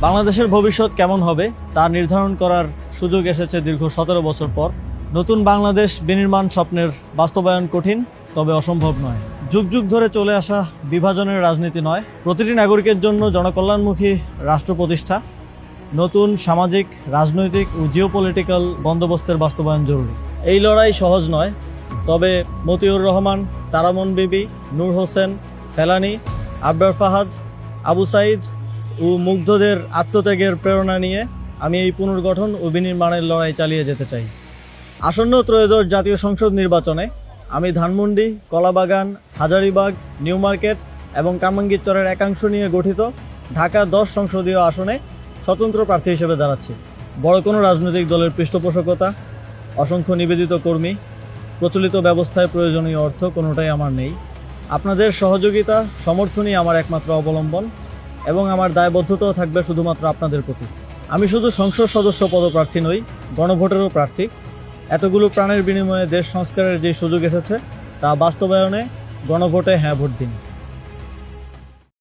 বাংলাদেশের ভবিষ্যৎ কেমন হবে তা নির্ধারণ করার সুযোগ এসেছে দীর্ঘ 17 বছর পর। নতুন বাংলাদেশ বিনির্মাণ স্বপ্নের বাস্তবায়ন কঠিন, তবে অসম্ভব নয়। যুগ যুগ ধরে চলে আসা বিভাজনের রাজনীতি নয়, প্রতিটি নাগরিকের জন্য জনকল্যাণমুখী রাষ্ট্র প্রতিষ্ঠা, নতুন সামাজিক, রাজনৈতিক ও জিওপলিটিক্যাল বন্দোবস্তের বাস্তবায়ন জরুরি। এই লড়াই সহজ নয়, তবে মতিউর রহমান, তারামন বিবি, নূর হোসেন, ফেলানী, আবরার ফাহাদ, আবু সাইদ ও মুগ্ধদের আত্মত্যাগের প্রেরণা নিয়ে আমি এই পুনর্গঠন ও বিনির্মাণের লড়াই চালিয়ে যেতে চাই। আসন্ন ত্রয়োদশ জাতীয় সংসদ নির্বাচনে আমি ধানমন্ডি, কলাবাগান, হাজারীবাগ, নিউ মার্কেট এবং কামরাঙ্গীরচরের একাংশ নিয়ে গঠিত ঢাকা 10 সংসদীয় আসনে স্বতন্ত্র প্রার্থী হিসেবে দাঁড়াচ্ছি। বড় কোনো রাজনৈতিক দলের পৃষ্ঠপোষকতা, অসংখ্য নিবেদিত কর্মী, প্রচলিত ব্যবস্থায় প্রয়োজনীয় অর্থ কোনোটাই আমার নেই। আপনাদের সহযোগিতা, সমর্থনই আমার একমাত্র অবলম্বন এবং আমার দায়বদ্ধতাও থাকবে শুধুমাত্র আপনাদের প্রতি। আমি শুধু সংসদ সদস্য পদপ্রার্থী নই, গণভোটেরও প্রার্থী। এতগুলো প্রাণের বিনিময়ে দেশ সংস্কারের যে সুযোগ এসেছে তা বাস্তবায়নে গণভোটে হ্যাঁ ভোট দিন।